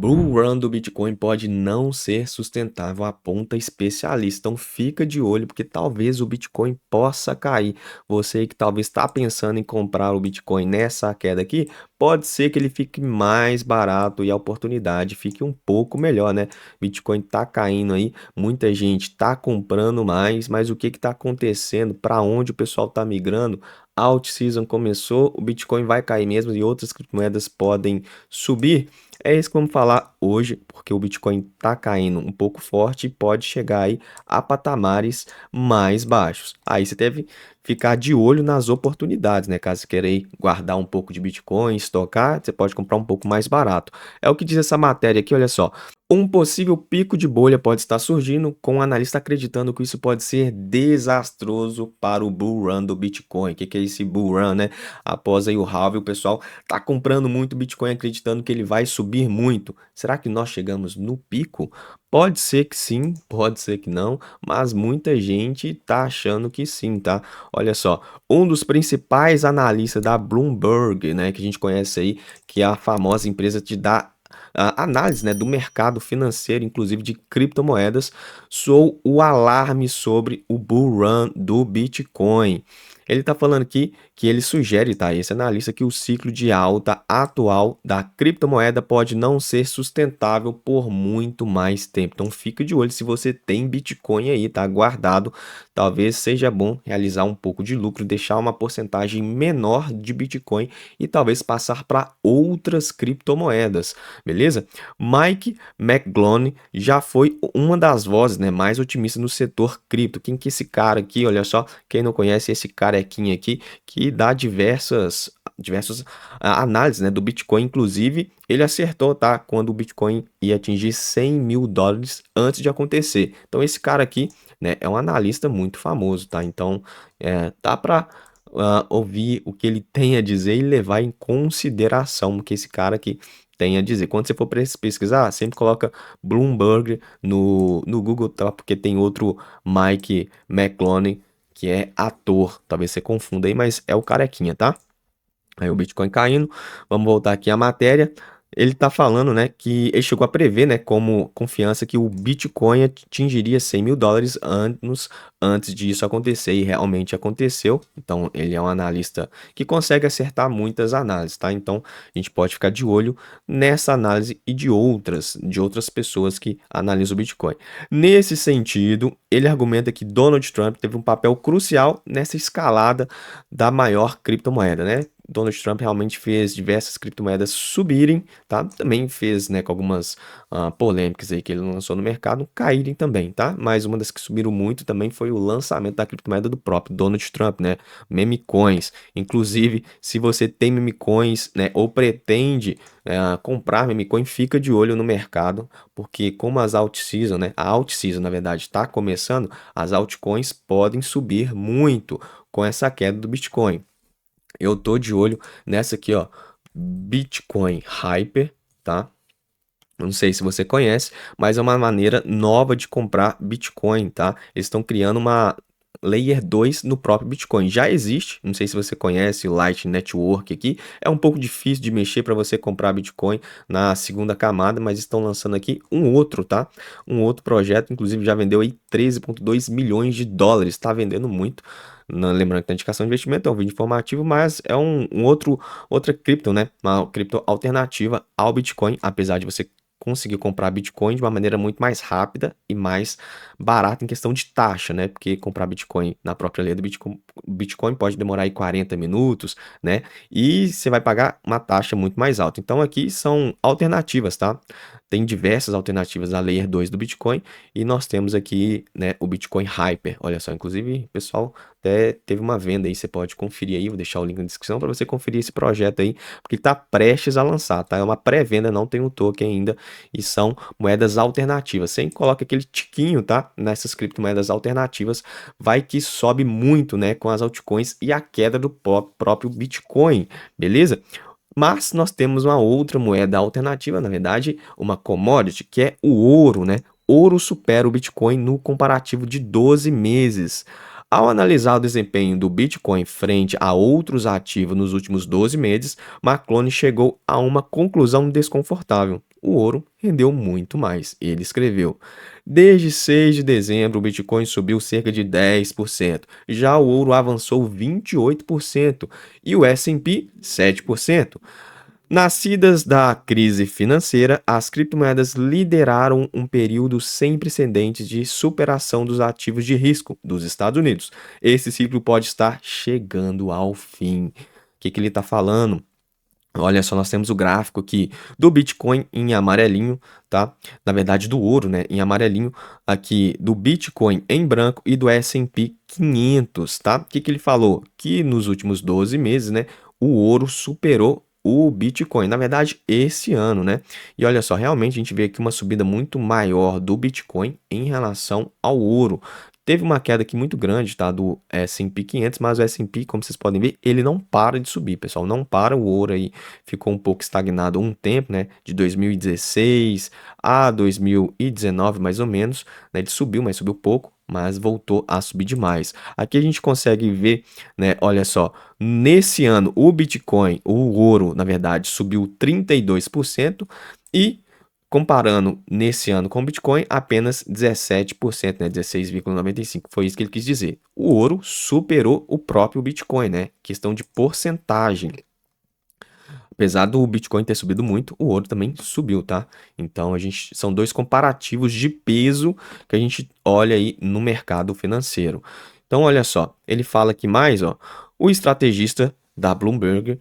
Bull Run do Bitcoin pode não ser sustentável, aponta especialista. Então fica de olho, porque talvez o Bitcoin possa cair. Você que talvez está pensando em comprar o Bitcoin nessa queda aqui, pode ser que ele fique mais barato e a oportunidade fique um pouco melhor, né? Bitcoin está caindo aí, muita gente está comprando mais, mas o que está acontecendo? Para onde o pessoal está migrando? Alt season começou, o Bitcoin vai cair mesmo e outras criptomoedas podem subir. É isso que vamos falar hoje, porque o Bitcoin está caindo um pouco forte e pode chegar aí a patamares mais baixos. Aí você deve ficar de olho nas oportunidades, né? Caso você queira aí guardar um pouco de Bitcoin, estocar, você pode comprar um pouco mais barato. É o que diz essa matéria aqui, olha só. Um possível pico de bolha pode estar surgindo, com o analista acreditando que isso pode ser desastroso para o bull run do Bitcoin. O que é esse bull run, né? Após aí o halving, o pessoal tá comprando muito Bitcoin acreditando que ele vai subir muito. Será que nós chegamos no pico? Pode ser que sim, pode ser que não, mas muita gente tá achando que sim, tá? Olha só, um dos principais analistas da Bloomberg, né, que a gente conhece aí, que é a famosa empresa de dar análise, né, do mercado financeiro, inclusive de criptomoedas, soou o alarme sobre o bull run do Bitcoin. Ele está falando aqui que ele sugere, tá, esse analista, que o ciclo de alta atual da criptomoeda pode não ser sustentável por muito mais tempo. Então fica de olho se você tem Bitcoin aí, tá guardado. Talvez seja bom realizar um pouco de lucro, deixar uma porcentagem menor de Bitcoin e talvez passar para outras criptomoedas, beleza? Mike McGlone já foi uma das vozes, né, mais otimistas no setor cripto. Quem que é esse cara aqui? Olha só, quem não conhece esse carequinha aqui, que dá diversas análises, né, do Bitcoin. Inclusive ele acertou, tá, quando o Bitcoin ia atingir 100 mil dólares antes de acontecer. Então esse cara aqui, né, é um analista muito famoso, tá? Então dá para ouvir o que ele tem a dizer e levar em consideração o que esse cara aqui tem a dizer. Quando você for pesquisar, sempre coloca Bloomberg no Google, tá? Porque tem outro Mike McClone, que é ator. Talvez você confunda aí, mas é o carequinha, tá? Aí o Bitcoin caindo. Vamos voltar aqui à matéria. Ele está falando, né, que ele chegou a prever, né, como confiança que o Bitcoin atingiria 100 mil dólares anos antes disso acontecer, e realmente aconteceu. Então, ele é um analista que consegue acertar muitas análises, tá? Então, a gente pode ficar de olho nessa análise e de outras pessoas que analisam o Bitcoin. Nesse sentido, ele argumenta que Donald Trump teve um papel crucial nessa escalada da maior criptomoeda, né? Donald Trump realmente fez diversas criptomoedas subirem, tá? Também fez, né, com algumas polêmicas aí que ele lançou no mercado, caírem também, tá? Mas uma das que subiram muito também foi o lançamento da criptomoeda do próprio Donald Trump, né? Meme coins. Inclusive, se você tem meme coins, né, ou pretende comprar meme coin, fica de olho no mercado, porque como as alt season, né? A alt season, na verdade, está começando, as altcoins podem subir muito com essa queda do Bitcoin. Eu tô de olho nessa aqui, ó, Bitcoin Hyper, tá? Não sei se você conhece, mas é uma maneira nova de comprar Bitcoin, tá? Eles estão criando uma Layer 2 no próprio Bitcoin. Já existe, não sei se você conhece o Lightning Network aqui. É um pouco difícil de mexer para você comprar Bitcoin na segunda camada, mas estão lançando aqui um outro, tá? Um outro projeto, inclusive já vendeu aí 13,2 milhões de dólares. Está vendendo muito. Lembrando que a indicação de investimento é um vídeo informativo, mas é outra cripto, né? Uma cripto alternativa ao Bitcoin, apesar de você conseguir comprar Bitcoin de uma maneira muito mais rápida e mais barata em questão de taxa, né? Porque comprar Bitcoin na própria lei do Bitcoin pode demorar aí 40 minutos, né? E você vai pagar uma taxa muito mais alta. Então aqui são alternativas, tá? Tem diversas alternativas à Layer 2 do Bitcoin e nós temos aqui, né, o Bitcoin Hyper. Olha só, inclusive, pessoal, até teve uma venda aí, você pode conferir aí, vou deixar o link na descrição para você conferir esse projeto aí, porque está prestes a lançar, tá? É uma pré-venda, não tem o token ainda e são moedas alternativas. Sempre coloca aquele tiquinho, tá? Nessas criptomoedas alternativas, vai que sobe muito, né, com as altcoins e a queda do próprio Bitcoin, beleza? Mas nós temos uma outra moeda alternativa, na verdade, uma commodity, que é o ouro, né? Ouro supera o Bitcoin no comparativo de 12 meses. Ao analisar o desempenho do Bitcoin frente a outros ativos nos últimos 12 meses, McClone chegou a uma conclusão desconfortável. o ouro rendeu muito mais. Ele escreveu: desde 6 de dezembro, o Bitcoin subiu cerca de 10%, já o ouro avançou 28% e o S&P 7%. Nascidas da crise financeira, as criptomoedas lideraram um período sem precedentes de superação dos ativos de risco dos Estados Unidos. Esse ciclo pode estar chegando ao fim. O que ele está falando? Olha só, nós temos o gráfico aqui do Bitcoin em amarelinho, tá? Na verdade, do ouro, né? Em amarelinho, aqui do Bitcoin em branco e do S&P 500, tá? O que ele falou? Que nos últimos 12 meses, né? O ouro superou o Bitcoin. Na verdade, esse ano, né? E olha só, realmente a gente vê aqui uma subida muito maior do Bitcoin em relação ao ouro. Teve uma queda aqui muito grande, tá, do S&P 500, mas o S&P, como vocês podem ver, ele não para de subir, pessoal, não para. O ouro aí ficou um pouco estagnado um tempo, né, de 2016 a 2019, mais ou menos, né, ele subiu, mas subiu pouco, mas voltou a subir demais. Aqui a gente consegue ver, né, olha só, nesse ano o Bitcoin, o ouro, na verdade, subiu 32% e comparando nesse ano com o Bitcoin, apenas 17%, né? 16,95%. Foi isso que ele quis dizer. O ouro superou o próprio Bitcoin, né? Questão de porcentagem. Apesar do Bitcoin ter subido muito, o ouro também subiu, tá? Então são dois comparativos de peso que a gente olha aí no mercado financeiro. Então, olha só, ele fala aqui mais, ó, o estrategista da Bloomberg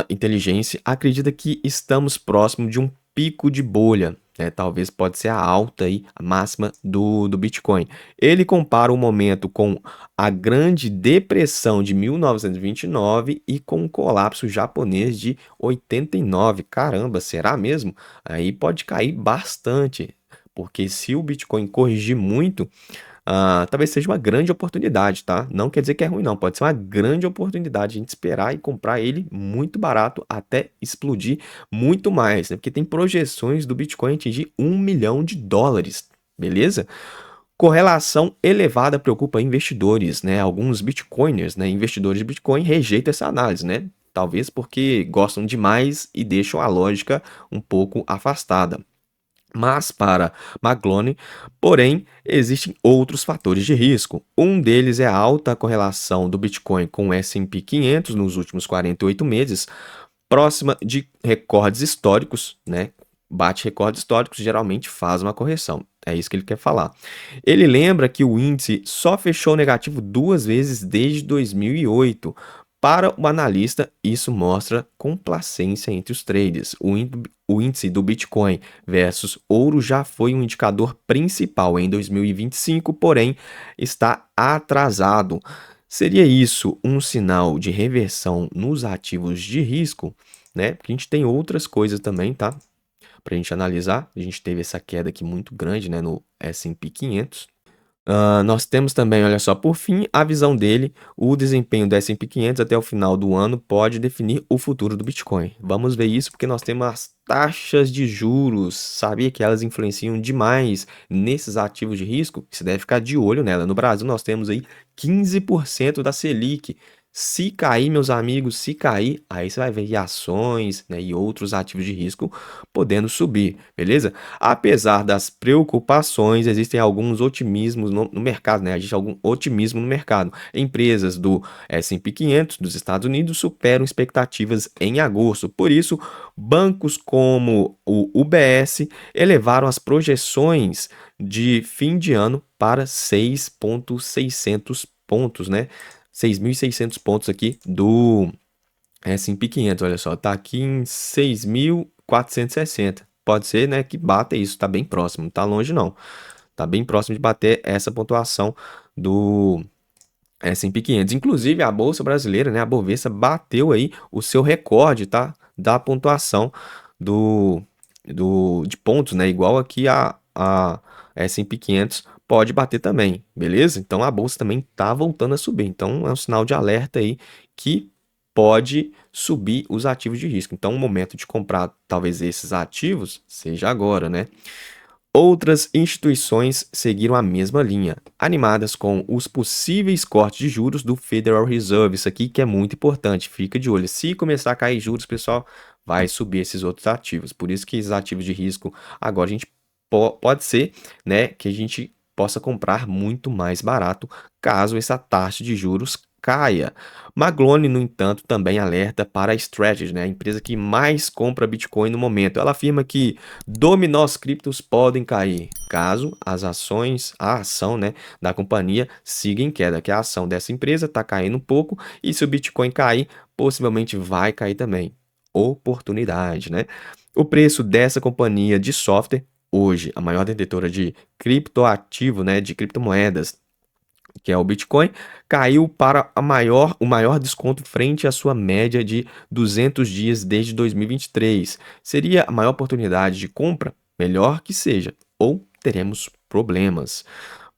Inteligência acredita que estamos próximo de um pico de bolha, né? Talvez pode ser a alta aí, a máxima do Bitcoin. Ele compara o momento com a Grande Depressão de 1929 e com o colapso japonês de 89. Caramba, será mesmo? Aí pode cair bastante, porque se o Bitcoin corrigir muito, talvez seja uma grande oportunidade, tá? Não quer dizer que é ruim, não. Pode ser uma grande oportunidade a gente esperar e comprar ele muito barato até explodir muito mais, né? Porque tem projeções do Bitcoin atingir US$ 1 milhão, beleza? Correlação elevada preocupa investidores, né? Alguns bitcoiners, né? Investidores de Bitcoin rejeitam essa análise, né? Talvez porque gostam demais e deixam a lógica um pouco afastada. Mas para McGlone, porém, existem outros fatores de risco. Um deles é a alta correlação do Bitcoin com o S&P 500 nos últimos 48 meses, próxima de recordes históricos, né? Bate recordes históricos, geralmente faz uma correção. É isso que ele quer falar. Ele lembra que o índice só fechou negativo 2 vezes desde 2008. Para o analista, isso mostra complacência entre os traders. O índice do Bitcoin versus ouro já foi um indicador principal em 2025, porém está atrasado. Seria isso um sinal de reversão nos ativos de risco, né? Porque a gente tem outras coisas também, tá? Para a gente analisar. A gente teve essa queda aqui muito grande, né, no S&P 500. Nós temos também, olha só, por fim, a visão dele, o desempenho do S&P 500 até o final do ano pode definir o futuro do Bitcoin. Vamos ver isso porque nós temos as taxas de juros, sabia que elas influenciam demais nesses ativos de risco? Você deve ficar de olho nela. No Brasil nós temos aí 15% da Selic. Se cair, meus amigos, se cair, aí você vai ver ações, né, e outros ativos de risco podendo subir, beleza? Apesar das preocupações, existem alguns otimismos no mercado, né? Existe algum otimismo no mercado. Empresas do S&P 500 dos Estados Unidos superam expectativas em agosto. Por isso, bancos como o UBS elevaram as projeções de fim de ano para 6.600 pontos, né? 6.600 pontos aqui do S&P 500, olha só, tá aqui em 6.460. Pode ser, né, que bata isso, tá bem próximo, não tá longe não. Tá bem próximo de bater essa pontuação do S&P 500. Inclusive, a Bolsa Brasileira, né, a Bovespa bateu aí o seu recorde, tá, da pontuação de pontos, né, igual aqui a S&P 500 pode bater também, beleza? Então, a Bolsa também tá voltando a subir. Então, é um sinal de alerta aí que pode subir os ativos de risco. Então, o momento de comprar talvez esses ativos seja agora, né? Outras instituições seguiram a mesma linha, animadas com os possíveis cortes de juros do Federal Reserve. Isso aqui que é muito importante, fica de olho. Se começar a cair juros, pessoal, vai subir esses outros ativos. Por isso que esses ativos de risco agora a gente pode ser, né, que a gente possa comprar muito mais barato caso essa taxa de juros caia. Maglone, no entanto, também alerta para a Strategy, né, a empresa que mais compra Bitcoin no momento. Ela afirma que dominós criptos podem cair caso a ação, né, da companhia siga em queda, que a ação dessa empresa está caindo um pouco e se o Bitcoin cair, possivelmente vai cair também. Oportunidade, né? O preço dessa companhia de software, hoje a maior detentora de criptoativo, né, de criptomoedas, que é o Bitcoin, caiu para o maior desconto frente à sua média de 200 dias desde 2023. Seria a maior oportunidade de compra? Melhor que seja, ou teremos problemas.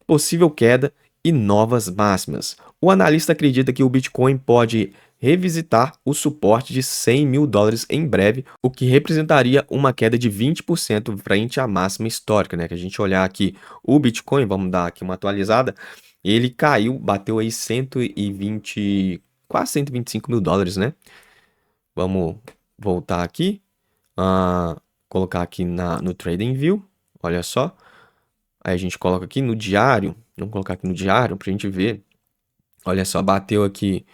Possível queda e novas máximas. O analista acredita que o Bitcoin pode revisitar o suporte de 100 mil dólares em breve, o que representaria uma queda de 20% frente à máxima histórica, né? Que a gente olhar aqui o Bitcoin, vamos dar aqui uma atualizada, ele caiu, bateu aí 120, quase 125 mil dólares, né? Vamos voltar aqui, colocar aqui no TradingView, olha só. Aí a gente coloca aqui no diário, vamos colocar aqui no diário para a gente ver. Olha só, bateu aqui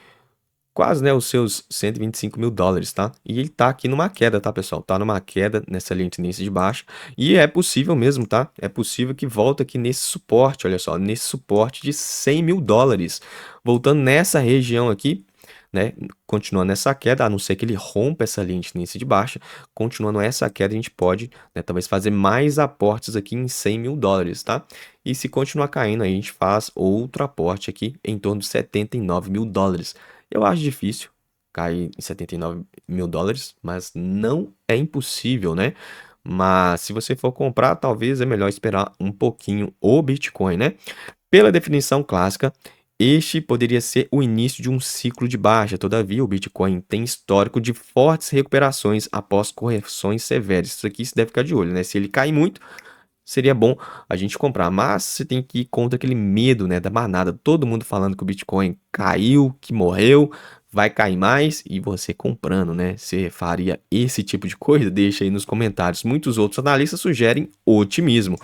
quase, né, os seus 125 mil dólares, tá? E ele tá aqui numa queda, tá, pessoal? Tá numa queda nessa linha de tendência de baixa. E é possível mesmo, tá? É possível que volte aqui nesse suporte, olha só, nesse suporte de 100 mil dólares. Voltando nessa região aqui, né? Continuando essa queda, a não ser que ele rompa essa linha de tendência de baixa, continuando essa queda, a gente pode, né, talvez fazer mais aportes aqui em 100 mil dólares, tá? E se continuar caindo, aí a gente faz outro aporte aqui em torno de 79 mil dólares. Eu acho difícil cair em 79 mil dólares, mas não é impossível, né? Mas se você for comprar, talvez é melhor esperar um pouquinho o Bitcoin, né? Pela definição clássica, este poderia ser o início de um ciclo de baixa. Todavia, o Bitcoin tem histórico de fortes recuperações após correções severas. Isso aqui se deve ficar de olho, né? Se ele cair muito, seria bom a gente comprar, mas você tem que ir contra aquele medo, né, da manada, todo mundo falando que o Bitcoin caiu, que morreu, vai cair mais e você comprando, né? Você faria esse tipo de coisa? Deixa aí nos comentários. Muitos outros analistas sugerem otimismo.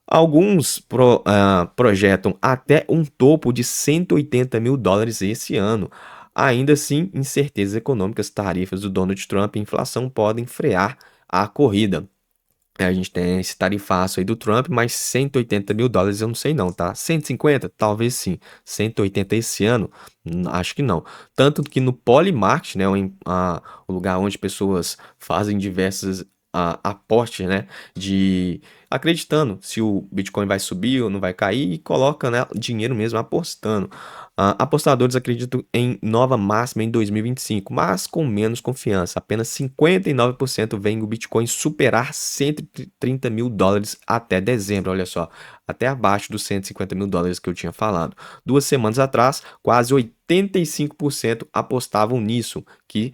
Alguns projetam até um topo de 180 mil dólares esse ano. Ainda assim, incertezas econômicas, tarifas do Donald Trump e inflação podem frear a corrida. A gente tem esse tarifaço aí do Trump, mas 180 mil dólares eu não sei não, tá? 150? Talvez sim. 180 esse ano? Acho que não. Tanto que no Polymarket, né, o lugar onde pessoas fazem diversas apostas, né, de acreditando se o Bitcoin vai subir ou não vai cair e coloca, né, dinheiro mesmo apostando. Apostadores acreditam em nova máxima em 2025, mas com menos confiança. Apenas 59% veem o Bitcoin superar 130 mil dólares até dezembro. Olha só, até abaixo dos 150 mil dólares que eu tinha falado. 2 semanas atrás, quase 85% apostavam nisso, que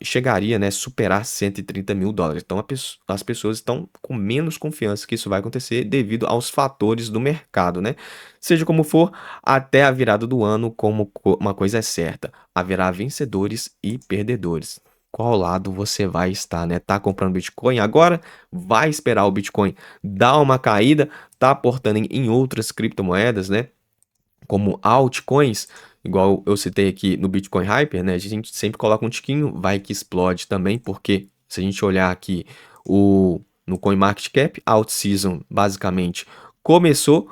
chegaria, né, superar 130 mil dólares. Então, as pessoas estão com menos confiança que isso vai acontecer devido aos fatores do mercado, né? Seja como for, até a virada do ano, como uma coisa é certa, haverá vencedores e perdedores. Qual lado você vai estar, né? Tá comprando Bitcoin agora? Vai esperar o Bitcoin dar uma caída? Tá aportando em outras criptomoedas, né? Como altcoins, igual eu citei aqui no Bitcoin Hyper, né? A gente sempre coloca um tiquinho, vai que explode também, porque se a gente olhar aqui no CoinMarketCap, Alt Season basicamente começou,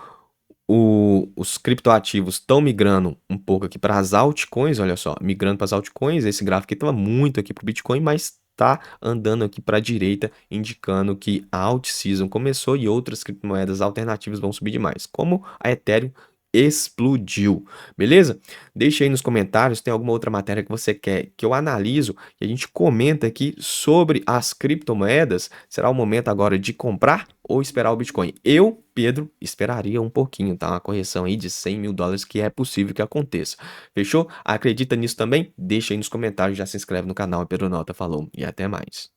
os criptoativos estão migrando um pouco aqui para as altcoins, olha só, migrando para as altcoins, esse gráfico aqui estava muito aqui para o Bitcoin, mas está andando aqui para a direita, indicando que a alt season começou e outras criptomoedas alternativas vão subir demais, como a Ethereum explodiu, beleza? Deixa aí nos comentários, tem alguma outra matéria que você quer que eu analiso e a gente comenta aqui sobre as criptomoedas. Será o momento agora de comprar ou esperar o Bitcoin? Eu, Pedro, esperaria um pouquinho, tá? Uma correção aí de 100 mil dólares que é possível que aconteça. Fechou? Acredita nisso também? Deixa aí nos comentários, já se inscreve no canal. Pedro Nota falou e até mais.